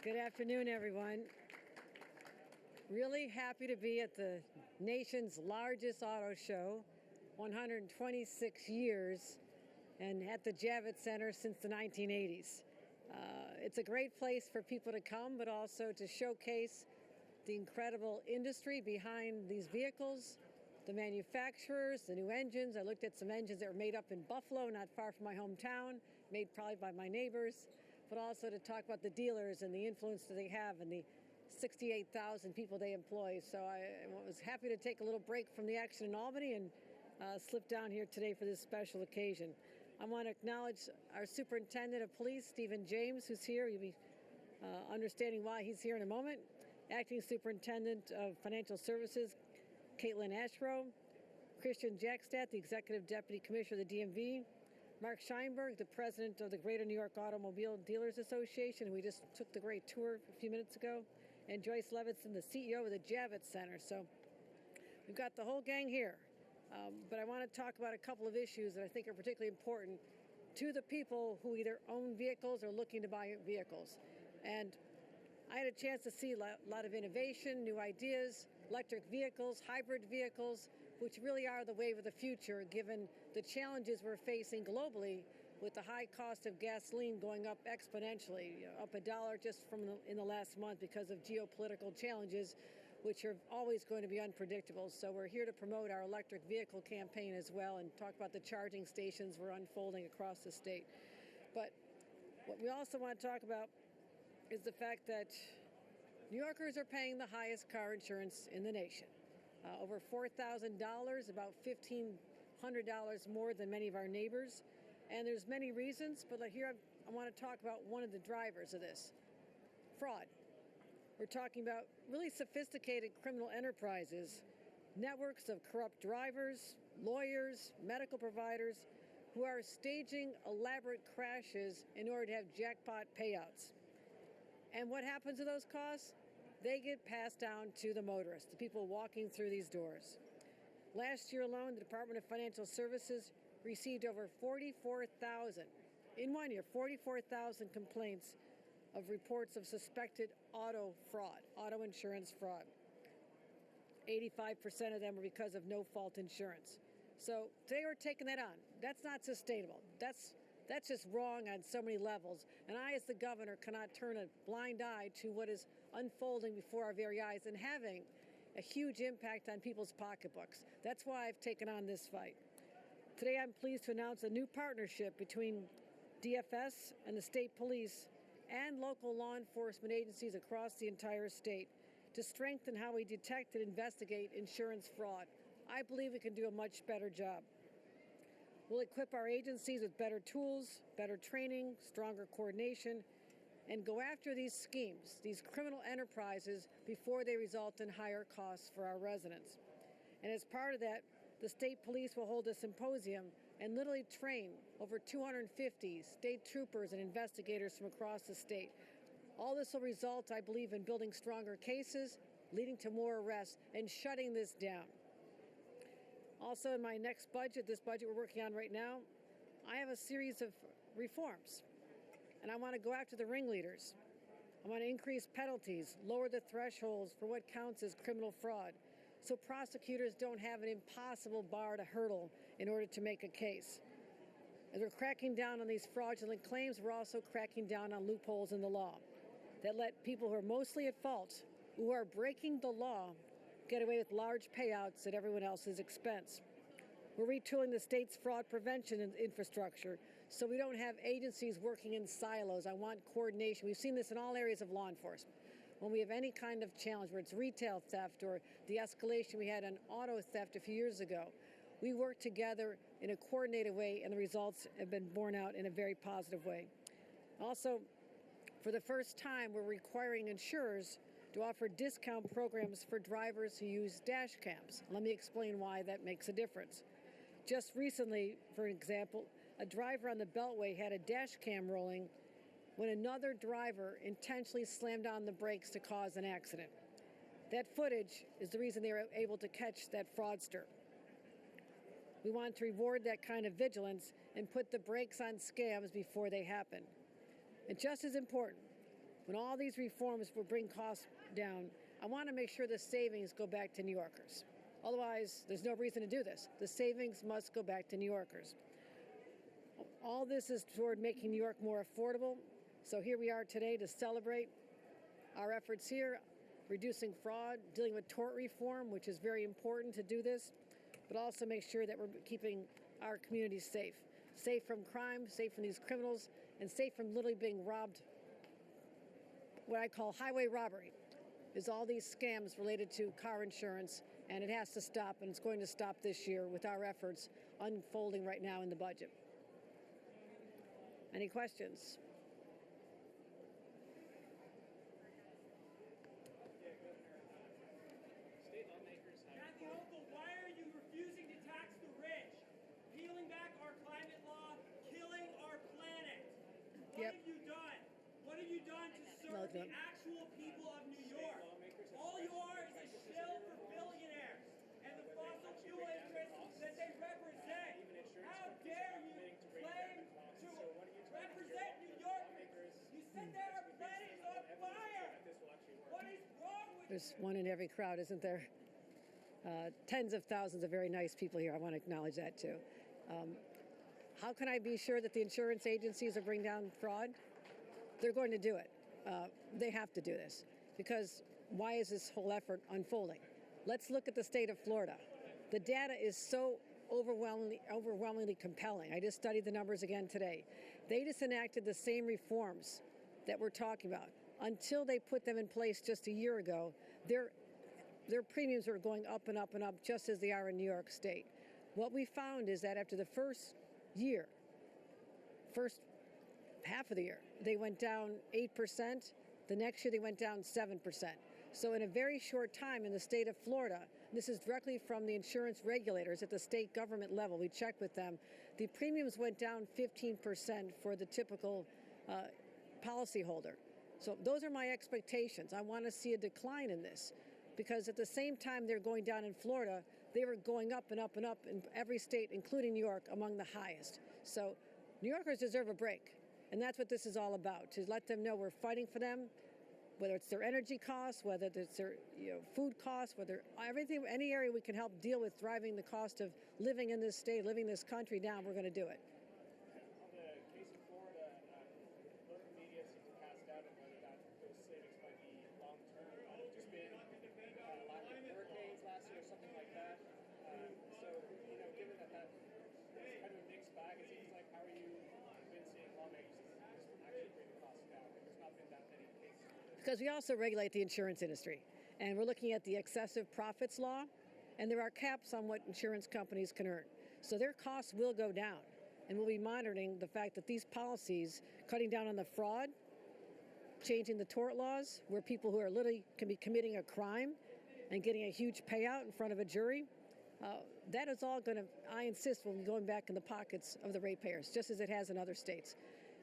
Good afternoon, everyone. Really happy to be at the nation's largest auto show, 126 years, and at the Javits Center since the 1980s. It's a great place for people to come, but also to showcase the incredible industry behind these vehicles, the manufacturers, the new engines. I looked at some engines that were made up in Buffalo, not far from my hometown, made probably by my neighbors, but also to talk about the dealers and the influence that they have and the 68,000 people they employ. So I was happy to take a little break from the action in Albany and slip down here today for this special occasion. I want to acknowledge our Superintendent of Police, Stephen James, who's here. You'll be understanding why he's here in a moment. Acting Superintendent of Financial Services, Caitlin Ashbro. Christian Jackstadt, the Executive Deputy Commissioner of the DMV. Mark Scheinberg, the President of the Greater New York Automobile Dealers Association, who we just took the great tour a few minutes ago. And Joyce Levinson, the CEO of the Javits Center. So we've got the whole gang here. But I want to talk about a couple of issues that I think are particularly important to the people who either own vehicles or looking to buy vehicles. And I had a chance to see a lot of innovation, new ideas, electric vehicles, hybrid vehicles, which really are the wave of the future, given the challenges we're facing globally with the high cost of gasoline going up exponentially, up $1 just in the last month because of geopolitical challenges, which are always going to be unpredictable. So we're here to promote our electric vehicle campaign as well and talk about the charging stations we're unfolding across the state. But what we also want to talk about is the fact that New Yorkers are paying the highest car insurance in the nation. Over $4,000, about $1,500 more than many of our neighbors. And there's many reasons, but here I want to talk about one of the drivers of this: fraud. We're talking about really sophisticated criminal enterprises, networks of corrupt drivers, lawyers, medical providers who are staging elaborate crashes in order to have jackpot payouts. And what happens to those costs? They get passed down to the motorists, the people walking through these doors. Last year alone, the Department of Financial Services received over 44,000, in 1 year, 44,000 complaints of reports of suspected auto fraud, auto insurance fraud. 85% of them were because of no-fault insurance. So today we're taking that on. That's not sustainable. That's just wrong on so many levels. And I, as the governor, cannot turn a blind eye to what is unfolding before our very eyes and having a huge impact on people's pocketbooks. That's why I've taken on this fight. Today I'm pleased to announce a new partnership between DFS and the state police and local law enforcement agencies across the entire state to strengthen how we detect and investigate insurance fraud. I believe we can do a much better job. We'll equip our agencies with better tools, better training, stronger coordination, and go after these schemes, these criminal enterprises, before they result in higher costs for our residents. And as part of that, the state police will hold a symposium and literally train over 250 state troopers and investigators from across the state. All this will result, I believe, in building stronger cases, leading to more arrests, and shutting this down. Also, in my next budget, this budget we're working on right now, I have a series of reforms. And I want to go after the ringleaders. I want to increase penalties, lower the thresholds for what counts as criminal fraud, so prosecutors don't have an impossible bar to hurdle in order to make a case. As we're cracking down on these fraudulent claims, we're also cracking down on loopholes in the law that let people who are mostly at fault, who are breaking the law, get away with large payouts at everyone else's expense. We're retooling the state's fraud prevention infrastructure so we don't have agencies working in silos. I want coordination. We've seen this in all areas of law enforcement. When we have any kind of challenge, where it's retail theft or the escalation we had on auto theft a few years ago, we work together in a coordinated way, and the results have been borne out in a very positive way. Also, for the first time, we're requiring insurers to offer discount programs for drivers who use dash cams. Let me explain why that makes a difference. Just recently, for example, a driver on the Beltway had a dash cam rolling when another driver intentionally slammed on the brakes to cause an accident. That footage is the reason they were able to catch that fraudster. We want to reward that kind of vigilance and put the brakes on scams before they happen. And just as important, when all these reforms will bring costs down, I want to make sure the savings go back to New Yorkers. Otherwise, there's no reason to do this. The savings must go back to New Yorkers. All this is toward making New York more affordable. So here we are today to celebrate our efforts here, reducing fraud, dealing with tort reform, which is very important to do this, but also make sure that we're keeping our communities safe. Safe from crime, safe from these criminals, and safe from literally being robbed. What I call highway robbery is all these scams related to car insurance, and it has to stop, and it's going to stop this year with our efforts unfolding right now in the budget. Any questions? Kathy Hochul, why are you refusing to tax the rich, peeling back our climate law, killing our planet? What have you done? What have you done to serve the actual people of New York? All you are is a shill for billionaires and the fossil fuel interests that they represent. How dare you claim to represent New Yorkers? You said that our planet is on fire. What is wrong with There's one in every crowd, isn't there? Tens of thousands of very nice people here. I want to acknowledge that too. How can I be sure that the insurance agencies will bring down fraud? They're going to do it. They have to do this because why is this whole effort unfolding? Let's look at the state of Florida. The data is so overwhelmingly compelling. I just studied the numbers again today. They just enacted the same reforms that we're talking about. Until they put them in place just a year ago, their premiums are going up and up and up, just as they are in New York State. What we found is that after the first half of the year, they went down 8%. The next year, they went down 7%. So in a very short time in the state of Florida, this is directly from the insurance regulators at the state government level, we checked with them, the premiums went down 15% for the typical policyholder. So those are my expectations. I want to see a decline in this because at the same time they're going down in Florida, they were going up and up and up in every state, including New York, among the highest. So New Yorkers deserve a break. And that's what this is all about, to let them know we're fighting for them, whether it's their energy costs, whether it's their food costs, whether everything, any area we can help deal with driving the cost of living in this state, living in this country down, we're going to do it. On the case in Florida, local media seems to cast doubt on whether those savings might be long-term. Just been a lack of hurricanes last year or something like that. So, given that that's kind of a mixed bag, it seems like, how are you convincing lawmakers to actually bring the costs down? There's not been that many cases. Because we also regulate the insurance industry. And we're looking at the excessive profits law, and there are caps on what insurance companies can earn. So their costs will go down. And we'll be monitoring the fact that these policies, cutting down on the fraud, changing the tort laws, where people who are literally can be committing a crime and getting a huge payout in front of a jury, that is all going to, I insist, will be going back in the pockets of the ratepayers, just as it has in other states.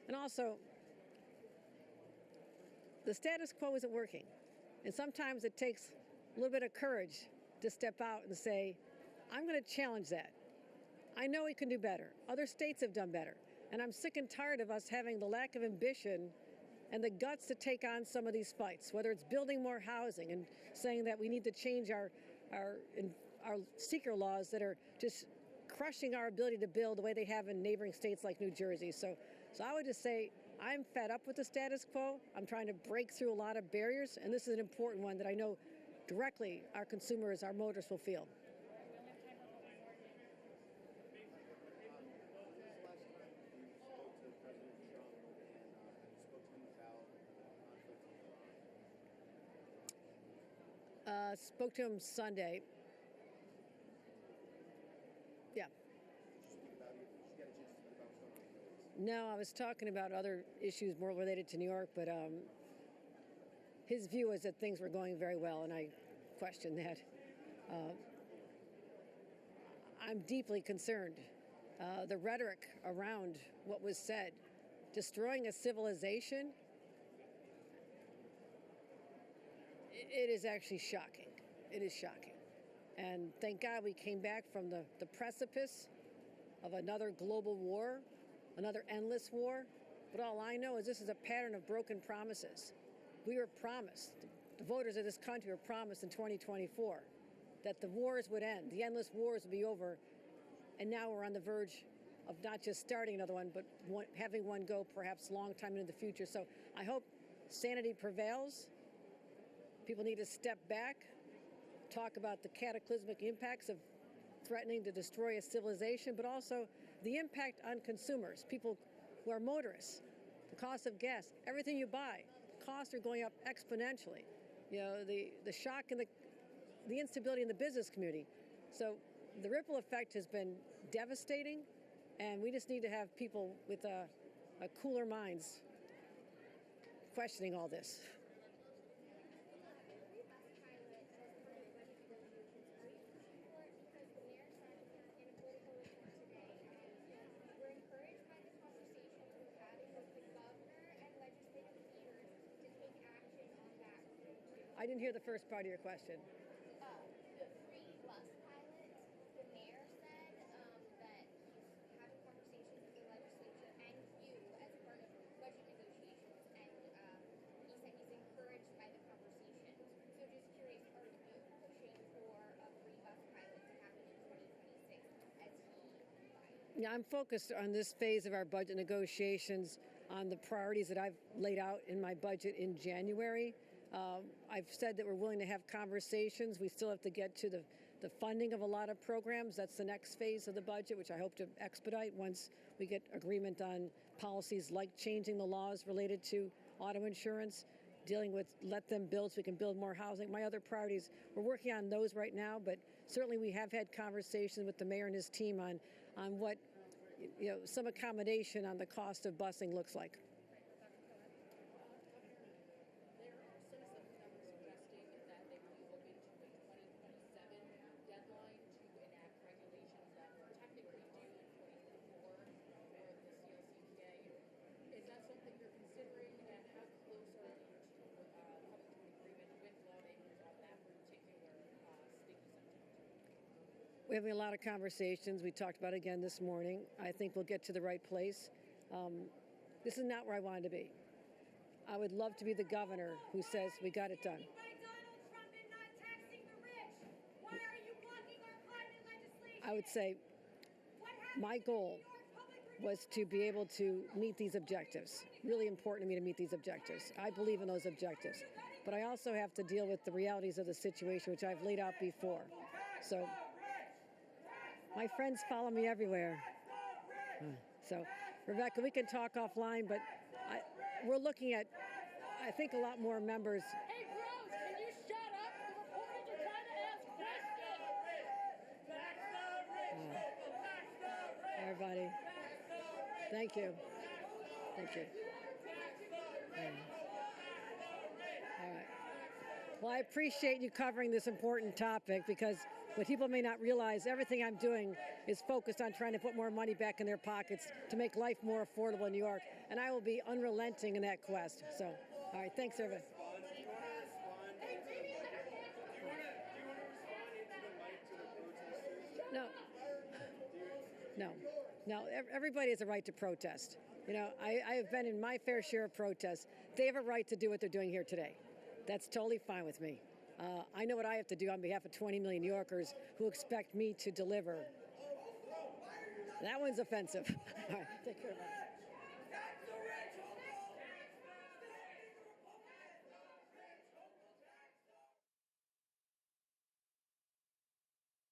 And also, the status quo isn't working. And sometimes it takes a little bit of courage to step out and say, I'm going to challenge that. I know we can do better. Other states have done better. And I'm sick and tired of us having the lack of ambition and the guts to take on some of these fights, whether it's building more housing and saying that we need to change our seeker laws that are just crushing our ability to build the way they have in neighboring states like New Jersey. So I would just say, I'm fed up with the status quo. I'm trying to break through a lot of barriers, and this is an important one that I know directly our consumers, our motorists will feel. Spoke to him Sunday. Yeah. No, I was talking about other issues more related to New York, but his view is that things were going very well, and I question that. I'm deeply concerned. The rhetoric around what was said, destroying a civilization, it is actually shocking. It is shocking. And thank God we came back from the precipice of another global war, another endless war. But all I know is this is a pattern of broken promises. we were promised, the voters of this country were promised in 2024 that the wars would end, the endless wars would be over, and now we're on the verge of not just starting another one, but having one go perhaps a long time into the future. So I hope sanity prevails. People need to step back, talk about the cataclysmic impacts of threatening to destroy a civilization, but also the impact on consumers, people who are motorists, the cost of gas, everything you buy, costs are going up exponentially. You know, the shock and the instability in the business community. So the ripple effect has been devastating, and we just need to have people with a cooler minds questioning all this. I didn't hear the first part of your question. The free bus pilot, the mayor said that he's having conversations with the legislature and you as part of budget negotiations, and he said he's encouraged by the conversations. So just curious, are you pushing for a free bus pilot to happen in 2026 as he? Yeah, I'm focused on this phase of our budget negotiations on the priorities that I've laid out in my budget in January. I've said that we're willing to have conversations. We still have to get to the funding of a lot of programs. That's the next phase of the budget, which I hope to expedite once we get agreement on policies like changing the laws related to auto insurance, dealing with let them build so we can build more housing. My other priorities, we're working on those right now, but certainly we have had conversations with the mayor and his team on what, you know, some accommodation on the cost of busing looks like. We're having a lot of conversations. We talked about it again this morning. I think we'll get to the right place. This is not where I wanted to be. I would love to be the governor who says we got it done. I would say my goal was to be able to meet these objectives. Really important to me to meet these objectives. I believe in those objectives. But I also have to deal with the realities of the situation, which I've laid out before. So my friends follow me everywhere. So, Rebecca, we can talk offline, but we're looking at, I think, a lot more members. Hey, bros, can you shut up? The reporters are trying to ask questions. Everybody, thank you. Thank you. All right. Well, I appreciate you covering this important topic, because what people may not realize, everything I'm doing is focused on trying to put more money back in their pockets to make life more affordable in New York. And I will be unrelenting in that quest. So, all right, thanks, everybody. No, everybody has a right to protest. You know, I have been in my fair share of protests. They have a right to do what they're doing here today. That's totally fine with me. I know what I have to do on behalf of 20 million New Yorkers who expect me to deliver. That one's offensive. All right, take care of that.